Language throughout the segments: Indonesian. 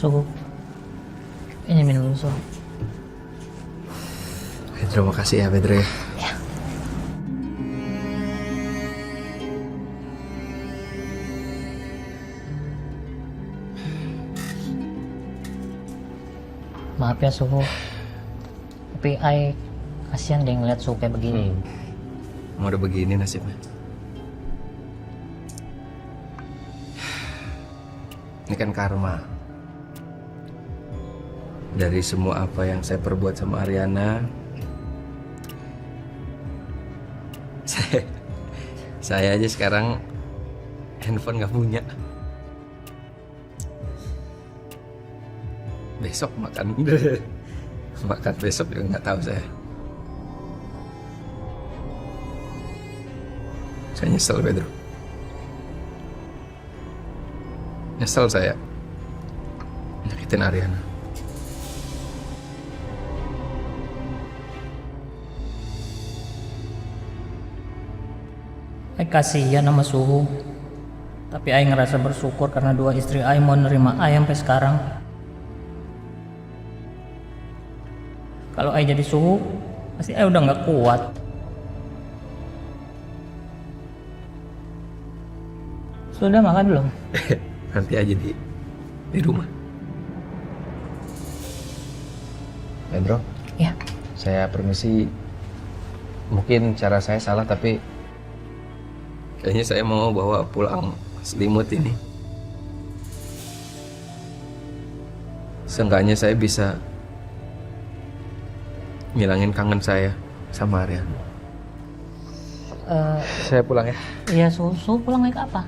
Suhu, ini minum dulu, Suhu. Terima kasih ya, Pedro ya. Ya. Maaf ya, Suhu. Tapi kasihan deh ngeliat Suhu kayak begini. Mau udah begini nasibnya. Ini kan karma. Dari semua apa yang saya perbuat sama Ariana, saya aja sekarang handphone nggak punya. Besok makan makan besok juga nggak tahu saya. Saya nyesel, Pedro. Nyesel saya nyakitin Ariana. Kasihan sama Suhu. Tapi ngerasa bersyukur karena dua istri mau nerima sampai sekarang. Kalau jadi Suhu, pasti udah nggak kuat. Sudah makan belum? Nanti aja di rumah. Pedro, Ya. saya permisi. Mungkin cara saya salah, tapi kayaknya saya mau bawa pulang selimut ini. Seenggaknya saya bisa ngilangin kangen saya sama Ariana. Saya pulang ya. Iya, Suhu pulang naik apa?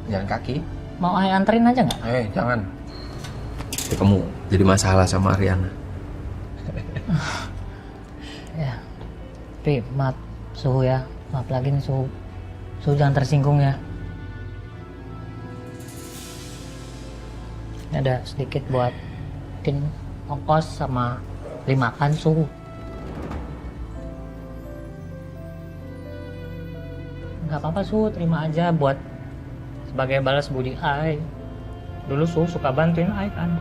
Jalan kaki. Mau anterin aja nggak? Jangan. Nanti kamu jadi masalah sama Ariana. Ya. Tapi maaf Suhu ya. Maaf lagi nih Suhu. Suhu jangan tersinggung ya. Ini ada sedikit buat ongkos sama beli makan Suhu. Nggak apa-apa Suhu, terima aja buat sebagai balas budi Dulu Suhu suka bantuin kan.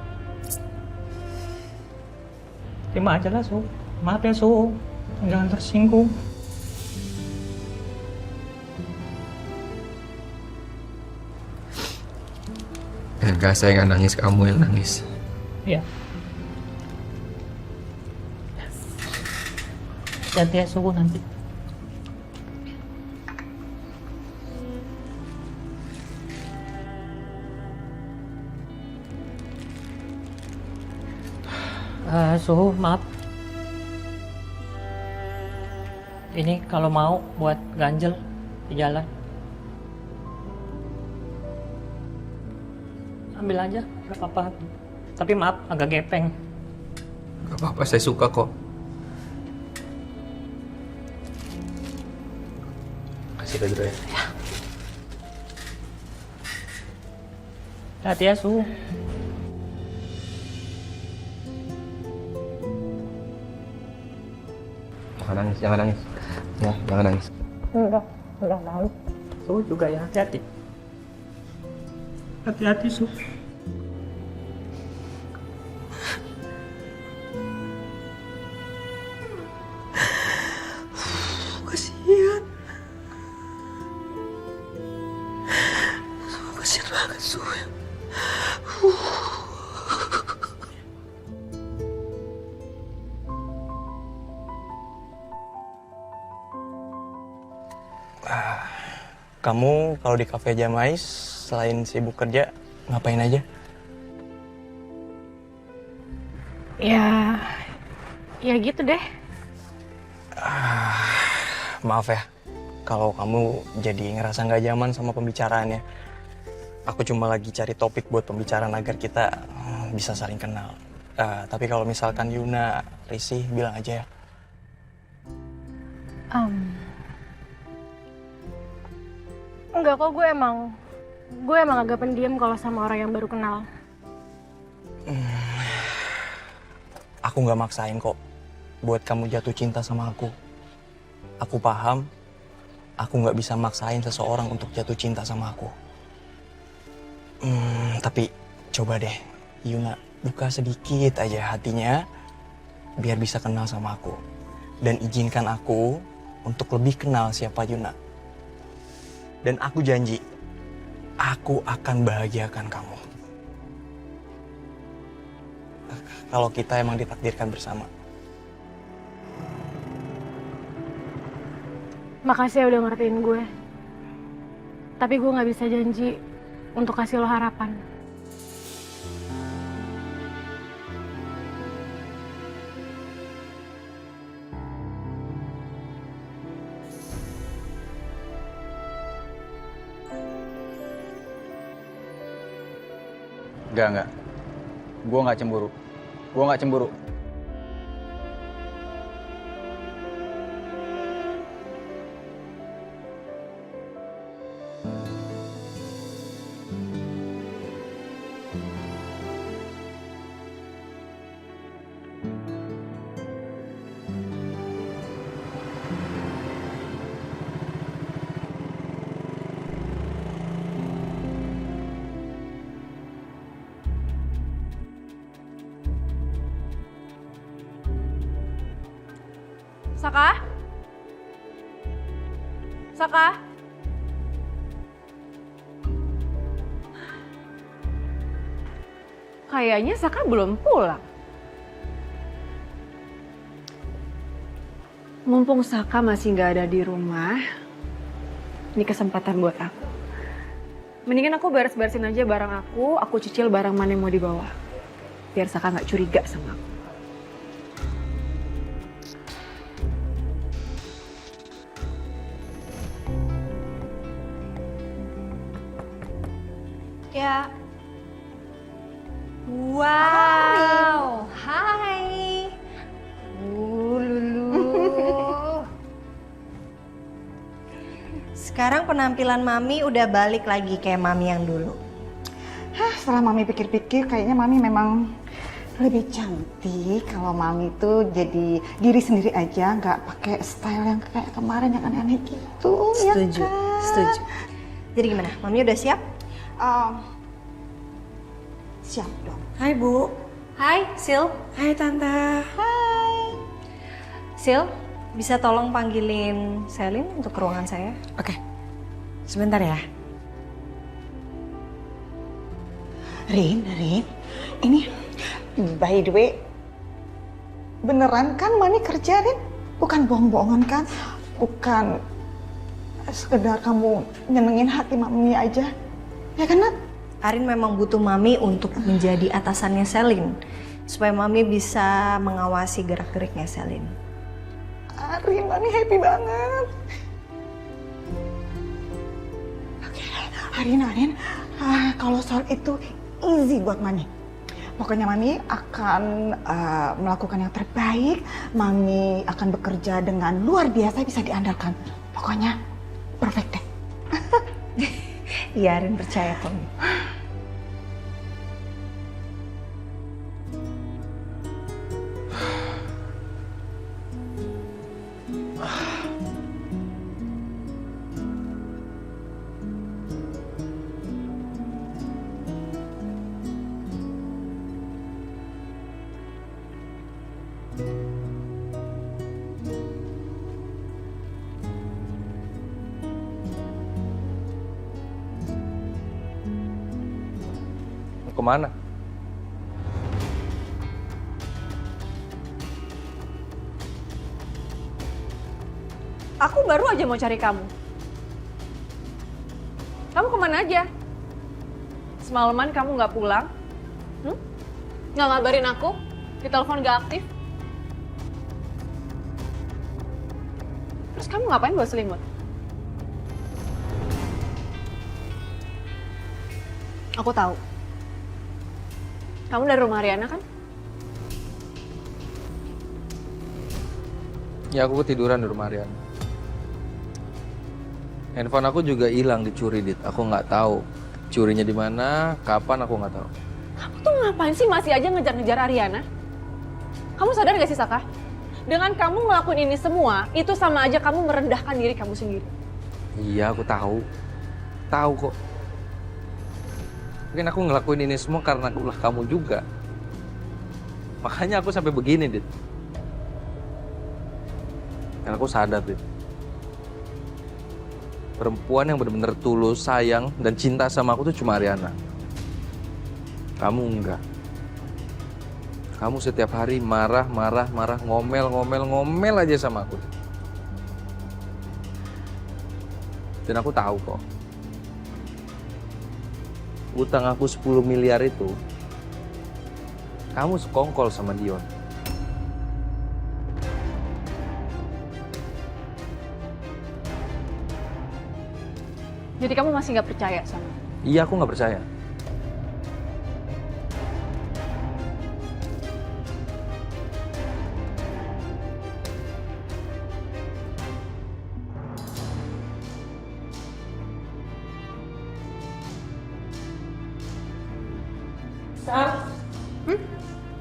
Terima aja lah Suhu. Maaf ya Suhu, jangan tersinggung. Enggak, saya nggak nangis, kamu yang nangis. Iya. Hati-hati ya Suhu nanti. Suhu, maaf. Ini kalau mau buat ganjel di jalan. Ambil aja, gak apa-apa. Tapi maaf, agak gepeng. Gak apa-apa, saya suka kok. Kasih Pedro ya. Hati ya, Suhu. Jangan nangis. Ya, jangan nangis. Udah lalu. Suhu juga ya, hati-hati. Hati-hati, Suhu. Kasihan. Kasihan banget Suhu. Kamu kalau di Cafe Jamais selain sibuk kerja ngapain aja? Ya gitu deh. Maaf ya, kalau kamu jadi ngerasa nggak nyaman sama pembicaraannya. Aku cuma lagi cari topik buat pembicaraan agar kita bisa saling kenal. Tapi kalau misalkan Yuna risih, bilang aja ya. Enggak kok, gue emang agak pendiam kalau sama orang yang baru kenal. Aku nggak maksain kok buat kamu jatuh cinta sama aku. Aku paham, aku nggak bisa maksain seseorang untuk jatuh cinta sama aku. Tapi coba deh, Yuna buka sedikit aja hatinya biar bisa kenal sama aku. Dan izinkan aku untuk lebih kenal siapa Yuna. Dan aku janji, aku akan bahagiakan kamu. Kalau kita emang ditakdirkan bersama. Makasih ya udah ngertiin gue. Tapi gue gak bisa janji untuk kasih lo harapan. Enggak. Gue nggak cemburu. Gue nggak cemburu. Saka? Saka? Kayaknya Saka belum pulang. Mumpung Saka masih nggak ada di rumah, ini kesempatan buat aku. Mendingan aku beres-beresin aja barang aku cicil barang mana yang mau dibawa. Biar Saka nggak curiga sama aku. Ya. Wow. Hai. Lulu. Sekarang penampilan Mami udah balik lagi kayak Mami yang dulu. Setelah Mami pikir-pikir, kayaknya Mami memang lebih cantik kalau Mami tuh jadi diri sendiri aja, nggak pakai style yang kayak kemarin yang aneh-aneh gitu. Setuju, ya kan? setuju. Jadi gimana? Mami udah siap? Siap dong. Hai Bu. Hai Sil. Hai Tante. Hai. Sil, bisa tolong panggilin Selin untuk ke ruangan saya? Oke, sebentar ya. Rin, ini by the way, beneran kan Mami kerja, Rin? Bukan bohong-bohongan kan? Bukan sekedar kamu nyenengin hati Mami aja, ya kan Nat? Arin memang butuh Mami untuk menjadi atasannya Selin. Supaya Mami bisa mengawasi gerak-geriknya Selin. Arin, Mami happy banget. Oke, Arin, kalau soal itu easy buat Mami. Pokoknya Mami akan melakukan yang terbaik. Mami akan bekerja dengan luar biasa, bisa diandalkan. Pokoknya perfect deh. Iya, Arin percaya kok. Kemana? Aku baru aja mau cari kamu. Kamu kemana aja? Semalaman kamu nggak pulang? Nggak ngabarin aku? Di telepon nggak aktif? Terus kamu ngapain bawa selimut? Aku tahu. Kamu dari rumah Riana kan? Ya aku ketiduran di rumah Rian. Handphone aku juga hilang, dicuri, Dit. Aku nggak tahu curinya di mana, kapan, aku nggak tahu. Kamu tuh ngapain sih masih aja ngejar-ngejar Ariana? Kamu sadar gak sih, Saka? Dengan kamu ngelakuin ini semua, itu sama aja kamu merendahkan diri kamu sendiri. Iya, aku tahu. Tahu kok. Mungkin aku ngelakuin ini semua karena ulah kamu juga. Makanya aku sampai begini, Dit. Karena aku sadar, Dit. Perempuan yang benar-benar tulus, sayang, dan cinta sama aku tuh cuma Ariana. Kamu enggak. Kamu setiap hari marah, ngomel aja sama aku. Dan aku tahu kok. Utang aku 10 miliar itu, kamu sekongkol sama Dion. Jadi kamu masih nggak percaya sama? Iya, aku nggak percaya.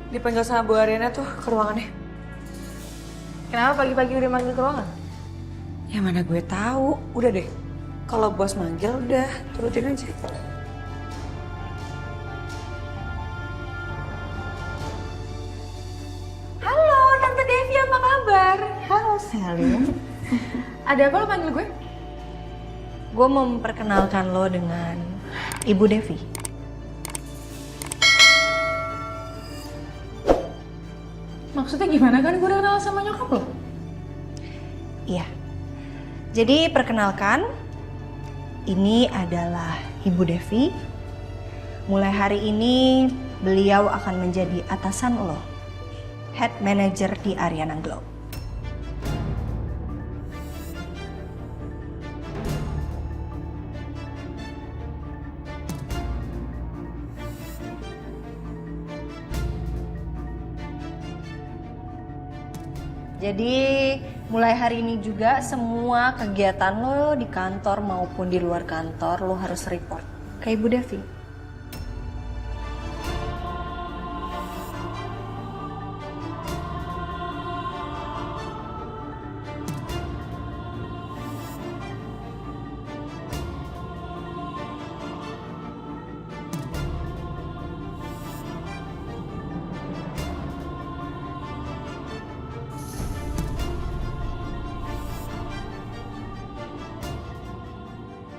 Dipanggil sama Bu Ariana tuh ke ruangannya. Kenapa pagi-pagi udah manggil ke ruangan? Ya mana gue tahu. Udah deh. Kalau bos manggil udah turutin aja. Halo, Tante Devi, apa kabar? Halo Selin. Ada apa lo panggil gue? Gue mau memperkenalkan lo dengan Ibu Devi. Maksudnya gimana kan gue udah kenal sama nyokap lo? Iya. Jadi perkenalkan, ini adalah Ibu Devi. Mulai hari ini beliau akan menjadi atasan lo, head manager di Ariana Glow. Jadi mulai hari ini juga semua kegiatan lo di kantor maupun di luar kantor lo harus report ke Ibu Devi.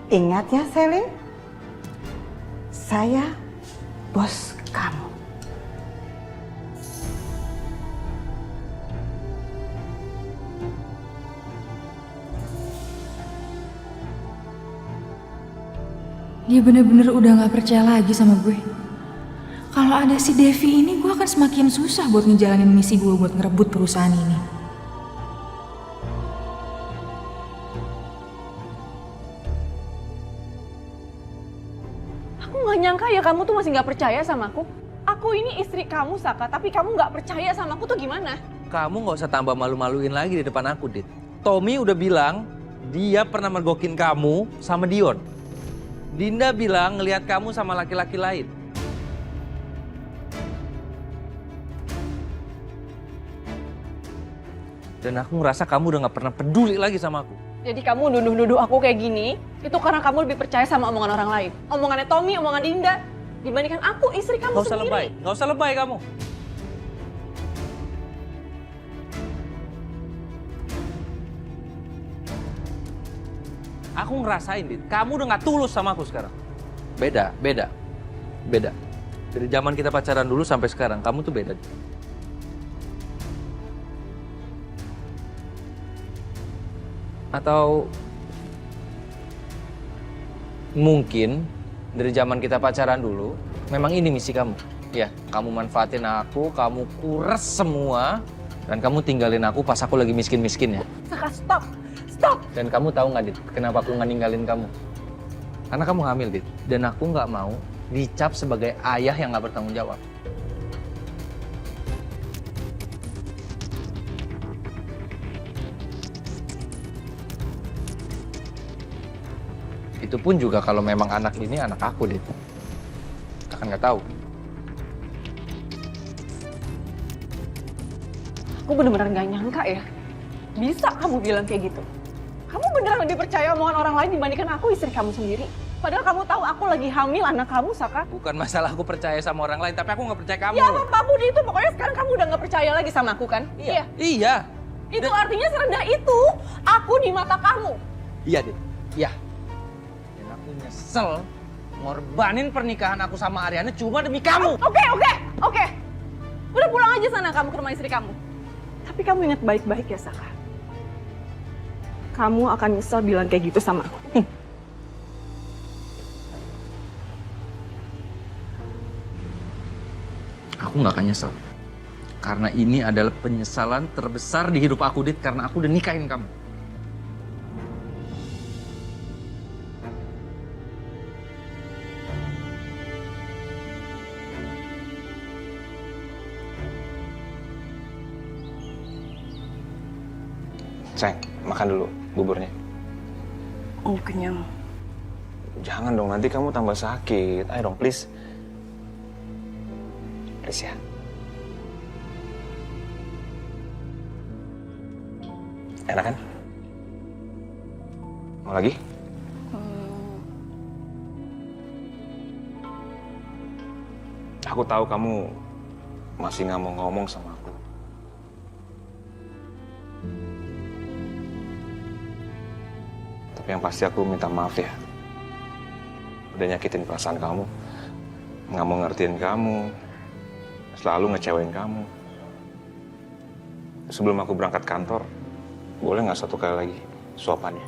Ingat ya Selin, saya bos kamu. Dia bener-bener udah gak percaya lagi sama gue. Kalau ada si Devi ini, gue akan semakin susah buat ngejalanin misi gue buat ngerebut perusahaan ini. Aku nggak nyangka ya kamu tuh masih nggak percaya sama aku. Aku ini istri kamu, Saka, tapi kamu nggak percaya sama aku tuh gimana? Kamu nggak usah tambah malu-maluin lagi di depan aku, Dit. Tommy udah bilang dia pernah mergokin kamu sama Dion. Dinda bilang ngelihat kamu sama laki-laki lain. Dan aku ngerasa kamu udah gak pernah peduli lagi sama aku. Jadi kamu nuduh-nuduh aku kayak gini, itu karena kamu lebih percaya sama omongan orang lain. Omongannya Tommy, omongan Dinda, dibandingkan aku, istri kamu sendiri. Gak usah lebay kamu. Aku ngerasain, Dit, kamu udah gak tulus sama aku sekarang. Beda. Dari zaman kita pacaran dulu sampai sekarang, kamu tuh beda. Atau mungkin dari zaman kita pacaran dulu, memang ini misi kamu. Ya, kamu manfaatin aku, kamu kuras semua, dan kamu tinggalin aku pas aku lagi miskin-miskinnya. Saka, stop! Dan kamu tahu nggak, Dit, kenapa aku nggak ninggalin kamu? Karena kamu hamil, Dit. Dan aku nggak mau dicap sebagai ayah yang nggak bertanggung jawab. Itu pun juga kalau memang anak ini anak aku, Dit. Akan nggak tahu. Aku bener-bener gak nyangka ya, bisa kamu bilang kayak gitu. Kamu beneran lebih percaya omongan orang lain dibandingkan aku, istri kamu sendiri. Padahal kamu tahu aku lagi hamil anak kamu, Saka. Bukan masalah aku percaya sama orang lain, tapi aku nggak percaya kamu. Ya Pak Budi itu pokoknya sekarang kamu udah nggak percaya lagi sama aku kan? Iya. Iya. Itu artinya serendah itu aku di mata kamu. Iya, Dit. Iya. Dan aku nyesel ngorbanin pernikahan aku sama Ariana cuma demi kamu. Oke. Udah pulang aja sana kamu ke rumah istri kamu. Tapi kamu ingat baik-baik ya, Saka. Kamu akan nyesel bilang kayak gitu sama aku. Aku nggak akan nyesel. Karena ini adalah penyesalan terbesar di hidup aku, Dit, karena aku udah nikahin kamu. Sayang, makan dulu buburnya. Oh, kenyang. Jangan dong, nanti kamu tambah sakit. Ayo dong, please. Please ya. Enak kan? Mau lagi? Aku tahu kamu masih nggak mau ngomong sama aku. Tapi yang pasti aku minta maaf ya. Udah nyakitin perasaan kamu. Nggak mau ngertiin kamu. Selalu ngecewain kamu. Sebelum aku berangkat kantor, boleh nggak satu kali lagi suapannya?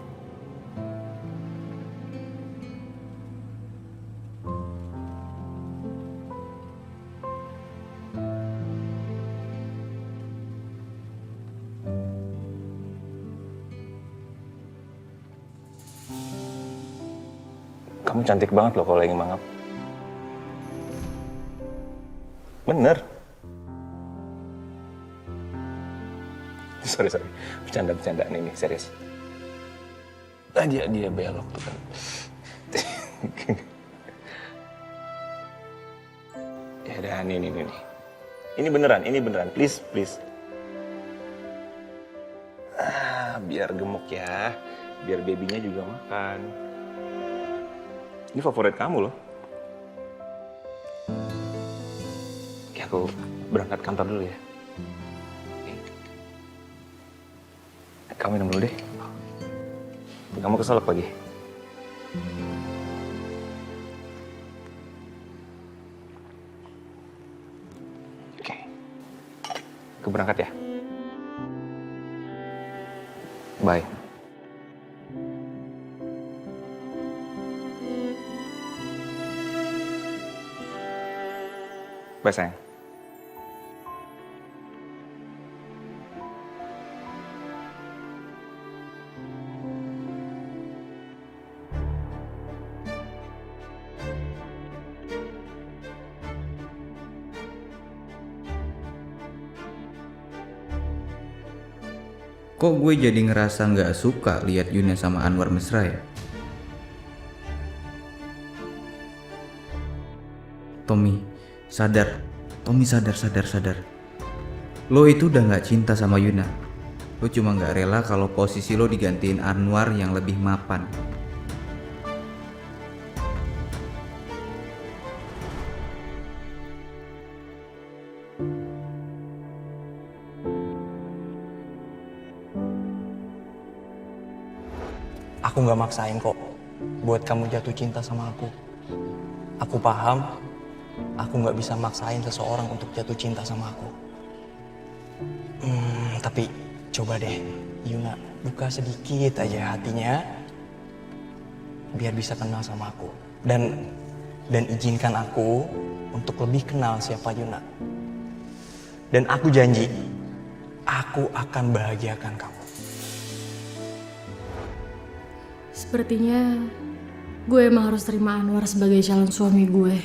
Kamu cantik banget loh kalau lagi mangap. Bener. Sorry. Bercanda. Nih, serius. Dia belok tuh kan. Ya udah, nih. Ini beneran. Please. Biar gemuk ya. Biar babynya juga makan. Ini favorit kamu loh. Oke, aku berangkat kantor dulu ya. Oke. Kamu minum dulu deh. Kamu keselak lagi. Oke. Aku berangkat ya. Bye. Bye, sayang. Kok gue jadi ngerasa nggak suka lihat Yuna sama Anwar mesra ya? Tommy, sadar. Lo itu udah nggak cinta sama Yuna. Lo cuma nggak rela kalau posisi lo digantiin Anwar yang lebih mapan. Aku nggak maksain kok buat kamu jatuh cinta sama aku. Aku paham, aku nggak bisa maksain seseorang untuk jatuh cinta sama aku. Tapi coba deh, Yuna, buka sedikit aja hatinya, biar bisa kenal sama aku. Dan izinkan aku untuk lebih kenal siapa Yuna. Dan aku janji, aku akan bahagiakan kamu. Sepertinya gue emang harus terima Anwar sebagai calon suami gue.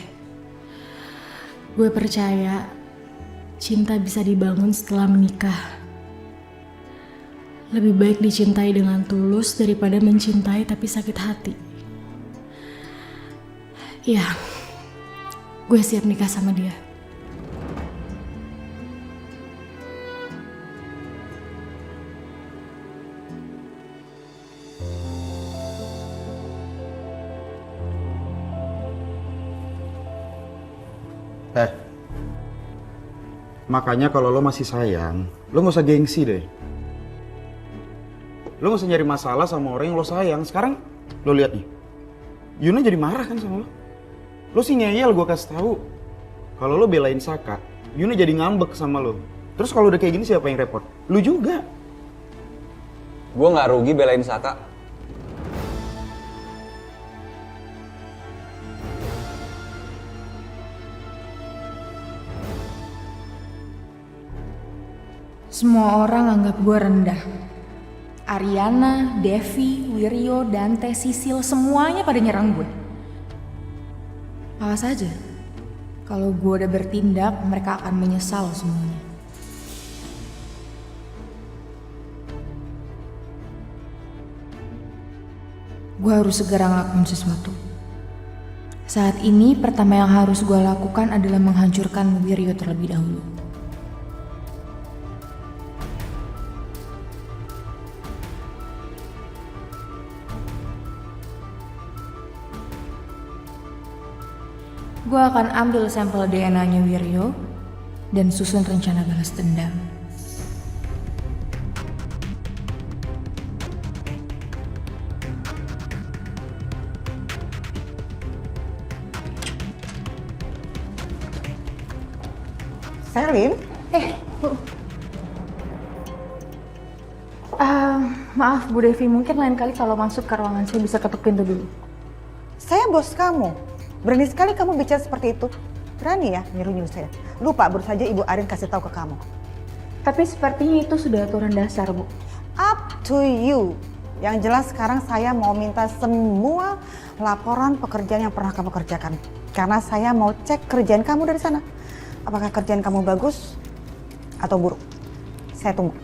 Gue percaya cinta bisa dibangun setelah menikah. Lebih baik dicintai dengan tulus daripada mencintai tapi sakit hati. Ya, gue siap nikah sama dia. Makanya kalau lo masih sayang, lo nggak usah gengsi deh. Lo nggak usah nyari masalah sama orang yang lo sayang. Sekarang lo lihat nih, Yuna jadi marah kan sama lo. Lo sih ngeyel, gue kasih tahu. Kalau lo belain Saka, Yuna jadi ngambek sama lo. Terus kalau udah kayak gini siapa yang repot? Lo juga. Gue nggak rugi belain Saka. Semua orang anggap gue rendah. Ariana, Devi, Wiryo, Dante, Sisil, semuanya pada nyerang gue. Awas aja, kalau gue udah bertindak, mereka akan menyesal semuanya. Gue harus segera ngelakuin sesuatu. Saat ini, pertama yang harus gue lakukan adalah menghancurkan Wiryo terlebih dahulu. Gue akan ambil sampel DNA-nya Wiryo dan susun rencana balas dendam. Selin? Maaf Bu Devi, mungkin lain kali kalau masuk ke ruangan saya bisa ketuk pintu dulu. Saya bos kamu. Berani sekali kamu bicara seperti itu. Berani ya nyuruh-nyuruh saya. Lupa baru saja Ibu Arin kasih tahu ke kamu. Tapi sepertinya itu sudah aturan dasar, Bu. Up to you. Yang jelas sekarang saya mau minta semua laporan pekerjaan yang pernah kamu kerjakan. Karena saya mau cek kerjaan kamu dari sana. Apakah kerjaan kamu bagus atau buruk? Saya tunggu.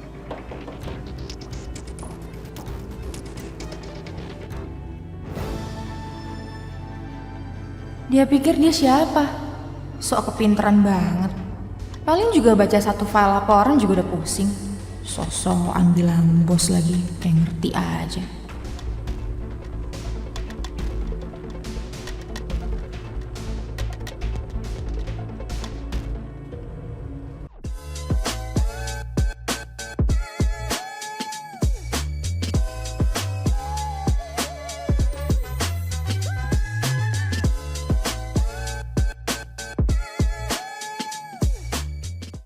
Dia pikir dia siapa? Sok kepinteran banget. Paling juga baca satu file laporan juga udah pusing. Sosok ambil bos lagi, kayak ngerti aja.